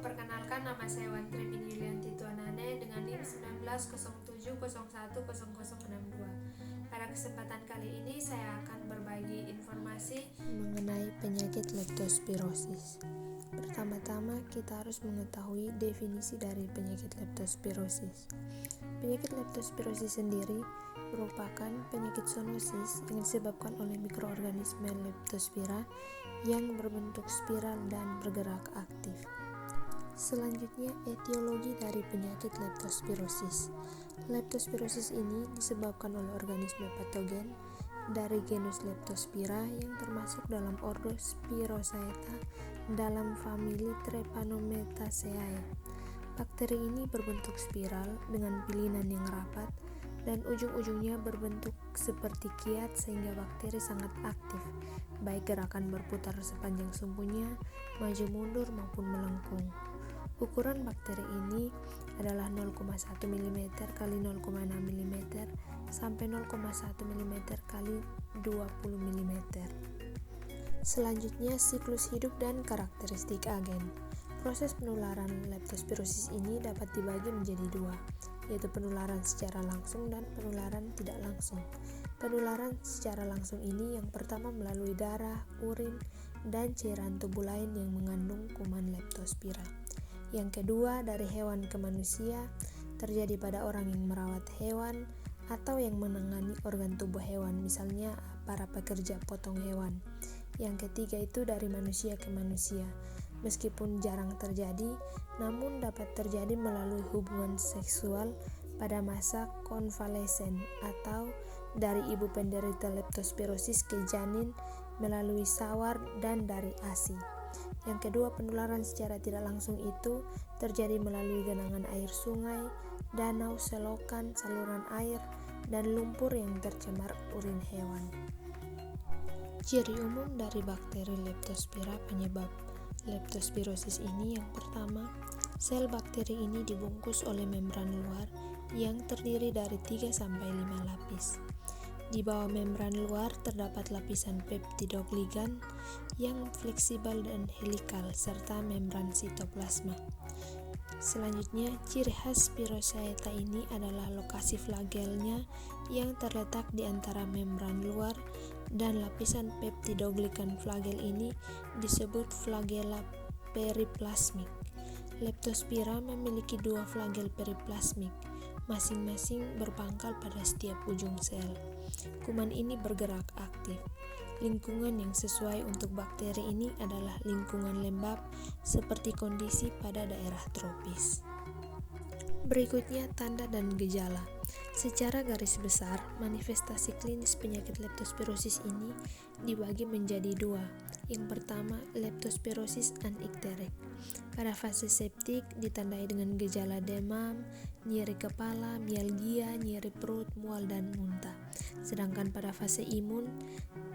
Perkenalkan, nama saya Wantri bin Yulianti Tuanane dengan NIM 1907010062. Pada kesempatan kali ini saya akan berbagi informasi mengenai penyakit leptospirosis. Pertama-tama kita harus mengetahui definisi dari penyakit leptospirosis. Penyakit leptospirosis sendiri merupakan penyakit zoonosis yang disebabkan oleh mikroorganisme Leptospira yang berbentuk spiral dan bergerak aktif. Selanjutnya, etiologi dari penyakit leptospirosis. Leptospirosis ini disebabkan oleh organisme patogen dari genus Leptospira yang termasuk dalam ordo Spirochaeta dalam famili Trepanometaceae. Bakteri ini berbentuk spiral dengan pilinan yang rapat dan ujung-ujungnya berbentuk seperti kiat sehingga bakteri sangat aktif, baik gerakan berputar sepanjang sumpunya, maju mundur maupun melengkung. Ukuran bakteri ini adalah 0,1 mm x 0,6 mm sampai 0,1 mm x 20 mm. Selanjutnya, siklus hidup dan karakteristik agen. Proses penularan leptospirosis ini dapat dibagi menjadi dua, yaitu penularan secara langsung dan penularan tidak langsung. Penularan secara langsung ini yang pertama melalui darah, urin, dan cairan tubuh lain yang mengandung kuman Leptospira. Yang kedua, dari hewan ke manusia, terjadi pada orang yang merawat hewan atau yang menangani organ tubuh hewan, misalnya para pekerja potong hewan. Yang ketiga itu dari manusia ke manusia. Meskipun jarang terjadi, namun dapat terjadi melalui hubungan seksual pada masa konvalesen atau dari ibu penderita leptospirosis ke janin melalui sawar dan dari ASI. Yang kedua, penularan secara tidak langsung itu terjadi melalui genangan air sungai, danau, selokan, saluran air, dan lumpur yang tercemar urin hewan. Ciri umum dari bakteri Leptospira penyebab leptospirosis ini yang pertama, sel bakteri ini dibungkus oleh membran luar yang terdiri dari 3-5 lapis. Di bawah membran luar terdapat lapisan peptidogligan yang fleksibel dan helikal serta membran sitoplasma. Selanjutnya, ciri khas Spirochaeta ini adalah lokasi flagelnya yang terletak di antara membran luar dan lapisan peptidogligan. Flagel ini disebut flagella periplasmik. Leptospira memiliki 2 flagel periplasmik, masing-masing berpangkal pada setiap ujung sel. Kuman ini bergerak aktif. Lingkungan yang sesuai untuk bakteri ini adalah lingkungan lembab seperti kondisi pada daerah tropis. Berikutnya, tanda dan gejala. Secara garis besar, manifestasi klinis penyakit leptospirosis ini dibagi menjadi 2. Yang pertama, leptospirosis anikterik. Pada fase septik ditandai dengan gejala demam, nyeri kepala, mialgia, nyeri perut, mual, dan muntah. Sedangkan pada fase imun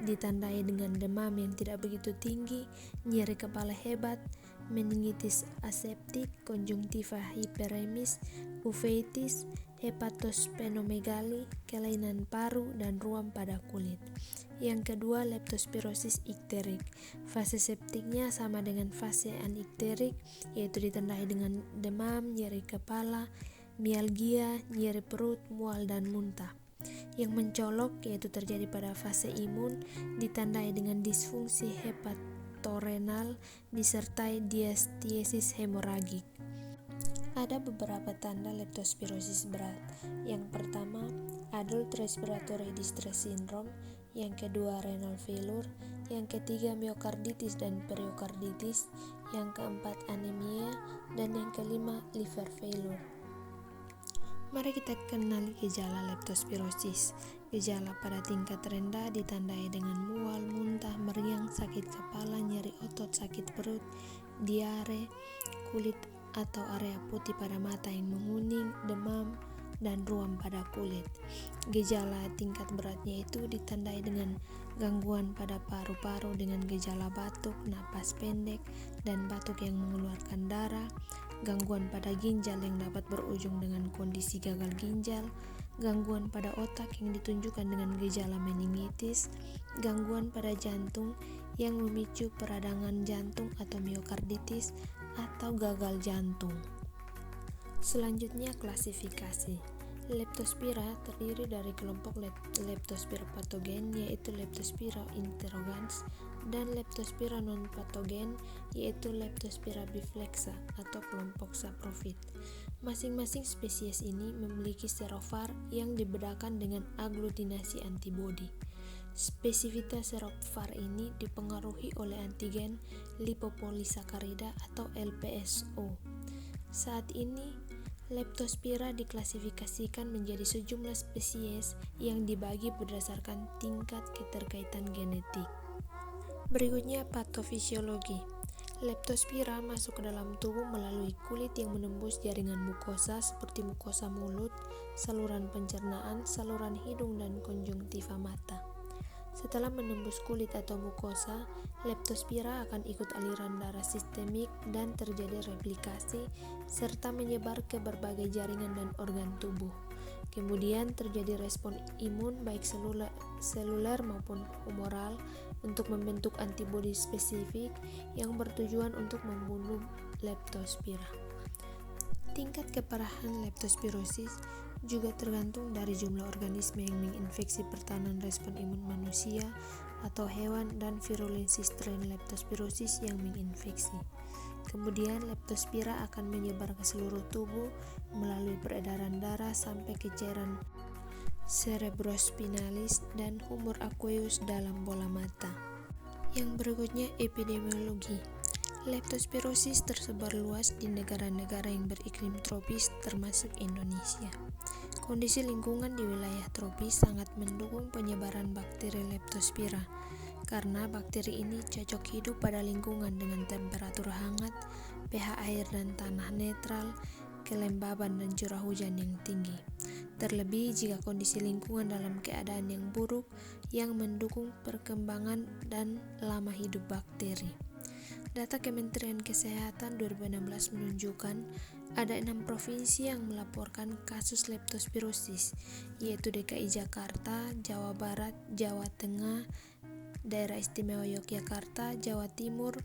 ditandai dengan demam yang tidak begitu tinggi, nyeri kepala hebat, meningitis aseptik, konjungtiva hiperemis, uveitis, hepatosplenomegali, kelainan paru, dan ruam pada kulit. Yang kedua, leptospirosis ikterik. Fase septiknya sama dengan fase anikterik, yaitu ditandai dengan demam, nyeri kepala, mialgia, nyeri perut, mual, dan muntah. Yang mencolok yaitu terjadi pada fase imun, ditandai dengan disfungsi hepatorenal disertai diastesis hemoragik. Ada beberapa tanda leptospirosis berat. Yang pertama, adult respiratory distress syndrome. Yang kedua, renal failure. Yang ketiga, myokarditis dan periokarditis. Yang keempat, anemia. Dan yang kelima, liver failure. Mari kita kenali gejala leptospirosis. Gejala pada tingkat rendah ditandai dengan mual, muntah, meriang, sakit kepala, nyeri otot, sakit perut, diare, kulit atau area putih pada mata yang menguning, demam, dan ruam pada kulit. Gejala tingkat beratnya itu ditandai dengan gangguan pada paru-paru dengan gejala batuk, napas pendek, dan batuk yang mengeluarkan darah, gangguan pada ginjal yang dapat berujung dengan kondisi gagal ginjal, gangguan pada otak yang ditunjukkan dengan gejala meningitis, gangguan pada jantung yang memicu peradangan jantung atau miokarditis atau gagal jantung. Selanjutnya, klasifikasi. Leptospira terdiri dari kelompok Leptospira patogen yaitu Leptospira interrogans dan Leptospira non-patogen yaitu Leptospira biflexa atau kelompok saprofit. Masing-masing spesies ini memiliki serofar yang dibedakan dengan aglutinasi antibodi. Spesifitas serofar ini dipengaruhi oleh antigen lipopolisakarida atau LPSO. Saat ini Leptospira diklasifikasikan menjadi sejumlah spesies yang dibagi berdasarkan tingkat keterkaitan genetik. Berikutnya, patofisiologi. Leptospira masuk ke dalam tubuh melalui kulit yang menembus jaringan mukosa seperti mukosa mulut, saluran pencernaan, saluran hidung, dan konjungtiva mata. Setelah menembus kulit atau mukosa, leptospira akan ikut aliran darah sistemik dan terjadi replikasi serta menyebar ke berbagai jaringan dan organ tubuh. Kemudian terjadi respon imun baik seluler maupun humoral untuk membentuk antibodi spesifik yang bertujuan untuk membunuh leptospira. Tingkat keparahan leptospirosis juga tergantung dari jumlah organisme yang menginfeksi pertahanan respon imun manusia atau hewan dan virulensi strain leptospirosis yang menginfeksi. Kemudian leptospira akan menyebar ke seluruh tubuh melalui peredaran darah sampai ke cairan cerebrospinalis dan humor aqueous dalam bola mata. Yang berikutnya, epidemiologi. Leptospirosis tersebar luas di negara-negara yang beriklim tropis termasuk Indonesia. Kondisi lingkungan di wilayah tropis sangat mendukung penyebaran bakteri leptospira karena bakteri ini cocok hidup pada lingkungan dengan temperatur hangat, pH air dan tanah netral, kelembaban dan curah hujan yang tinggi. Terlebih jika kondisi lingkungan dalam keadaan yang buruk yang mendukung perkembangan dan lama hidup bakteri. Data Kementerian Kesehatan 2016 menunjukkan ada 6 provinsi yang melaporkan kasus leptospirosis, yaitu DKI Jakarta, Jawa Barat, Jawa Tengah, Daerah Istimewa Yogyakarta, Jawa Timur,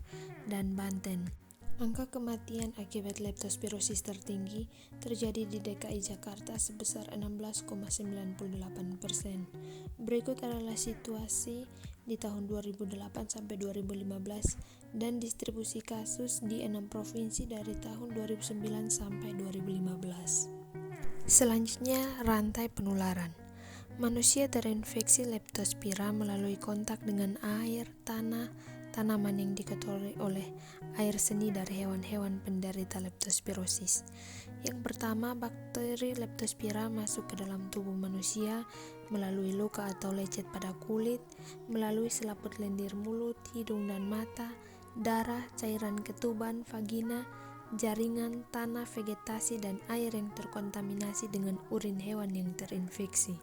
dan Banten. Angka kematian akibat leptospirosis tertinggi terjadi di DKI Jakarta sebesar 16,98%. Berikut adalah situasi di tahun 2008 sampai 2015 dan distribusi kasus di 6 provinsi dari tahun 2009 sampai 2015. Selanjutnya, rantai penularan. Manusia terinfeksi leptospira melalui kontak dengan air, tanah, tanaman yang dikotori oleh air seni dari hewan-hewan penderita leptospirosis. Yang pertama, bakteri leptospira masuk ke dalam tubuh manusia melalui luka atau lecet pada kulit, melalui selaput lendir mulut, hidung dan mata, darah, cairan ketuban, vagina, jaringan, tanah, vegetasi, dan air yang terkontaminasi dengan urin hewan yang terinfeksi.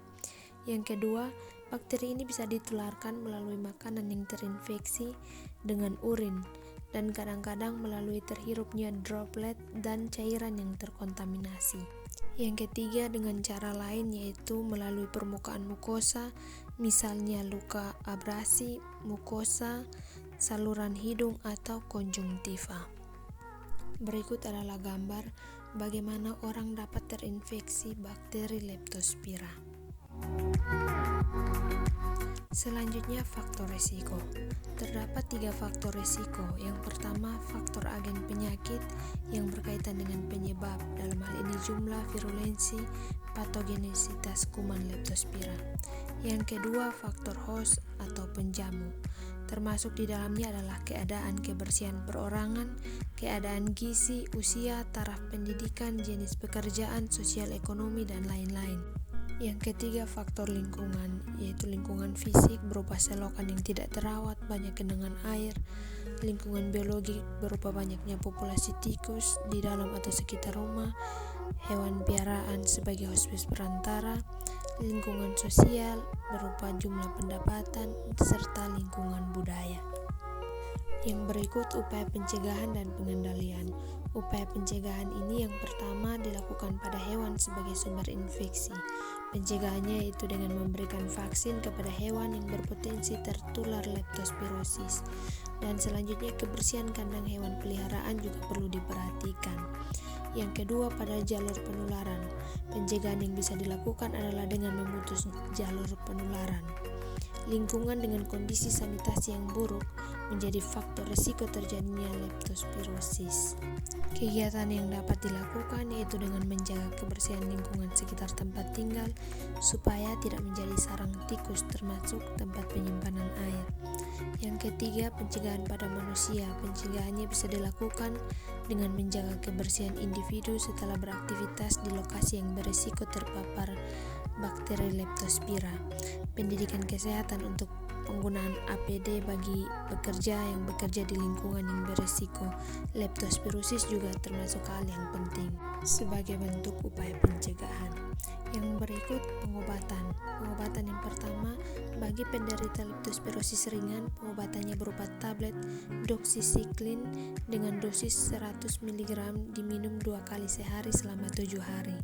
Yang kedua, bakteri ini bisa ditularkan melalui makanan yang terinfeksi dengan urin dan kadang-kadang melalui terhirupnya droplet dan cairan yang terkontaminasi. Yang ketiga, dengan cara lain yaitu melalui permukaan mukosa, misalnya luka abrasi, mukosa, saluran hidung atau konjungtiva. Berikut adalah gambar bagaimana orang dapat terinfeksi bakteri leptospira. Selanjutnya, faktor resiko. Terdapat 3 faktor resiko. Yang pertama, faktor agen penyakit yang berkaitan dengan penyebab, dalam hal ini jumlah, virulensi, patogenisitas kuman leptospira. Yang kedua, faktor host atau penjamu. Termasuk di dalamnya adalah keadaan kebersihan perorangan, keadaan gizi, usia, taraf pendidikan, jenis pekerjaan, sosial ekonomi, dan lain-lain. Yang ketiga, faktor lingkungan, yaitu lingkungan fisik berupa selokan yang tidak terawat, banyak genangan air, lingkungan biologi berupa banyaknya populasi tikus di dalam atau sekitar rumah, hewan piaraan sebagai hospes perantara, lingkungan sosial berupa jumlah pendapatan, serta lingkungan budaya. Yang berikut upaya pencegahan dan pengendalian. Upaya pencegahan ini yang pertama dilakukan pada hewan sebagai sumber infeksi. Pencegahannya yaitu dengan memberikan vaksin kepada hewan yang berpotensi tertular leptospirosis. Dan selanjutnya kebersihan kandang hewan peliharaan juga perlu diperhatikan. Yang kedua pada jalur penularan. Pencegahan yang bisa dilakukan adalah dengan memutus jalur penularan. Lingkungan dengan kondisi sanitasi yang buruk menjadi faktor risiko terjadinya leptospirosis. Kegiatan yang dapat dilakukan yaitu dengan menjaga kebersihan lingkungan sekitar tempat tinggal supaya tidak menjadi sarang tikus termasuk tempat penyimpanan air. Yang ketiga, pencegahan pada manusia. Pencegahannya bisa dilakukan dengan menjaga kebersihan individu setelah beraktivitas di lokasi yang berisiko terpapar bakteri leptospira. Pendidikan kesehatan untuk penggunaan APD bagi pekerja yang bekerja di lingkungan yang berisiko leptospirosis juga termasuk hal yang penting sebagai bentuk upaya pencegahan. Yang berikut pengobatan. Pengobatan yang pertama bagi penderita leptospirosis ringan, pengobatannya berupa tablet doxycycline dengan dosis 100 mg diminum 2 kali sehari selama 7 hari.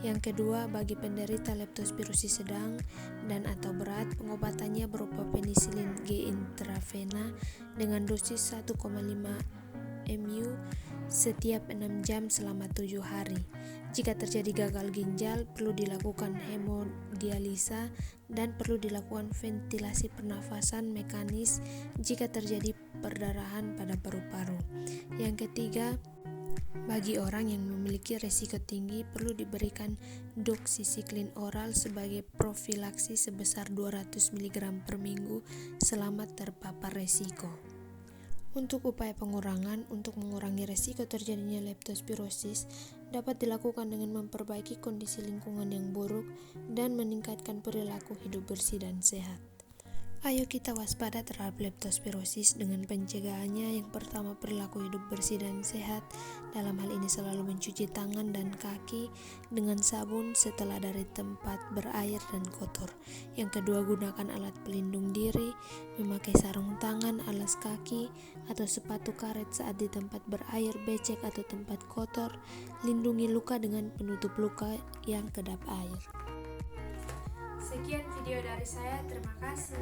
Yang kedua bagi penderita leptospirosis sedang dan atau berat, pengobatannya berupa penisilin G intravena dengan dosis 1,5 mU setiap 6 jam selama 7 hari. Jika terjadi gagal ginjal, perlu dilakukan hemodialisa dan perlu dilakukan ventilasi pernafasan mekanis jika terjadi perdarahan pada paru-paru. Yang ketiga, bagi orang yang memiliki risiko tinggi perlu diberikan doxycycline oral sebagai profilaksi sebesar 200 mg per minggu selama terpapar risiko. Untuk upaya pengurangan, untuk mengurangi risiko terjadinya leptospirosis dapat dilakukan dengan memperbaiki kondisi lingkungan yang buruk dan meningkatkan perilaku hidup bersih dan sehat. Ayo kita waspada terhadap leptospirosis dengan pencegahannya. Yang pertama, perilaku hidup bersih dan sehat. Dalam hal ini selalu mencuci tangan dan kaki dengan sabun setelah dari tempat berair dan kotor. Yang kedua, gunakan alat pelindung diri, memakai sarung tangan, alas kaki, atau sepatu karet saat di tempat berair, becek, atau tempat kotor. Lindungi luka dengan penutup luka yang kedap air. Sekian video dari saya, terima kasih.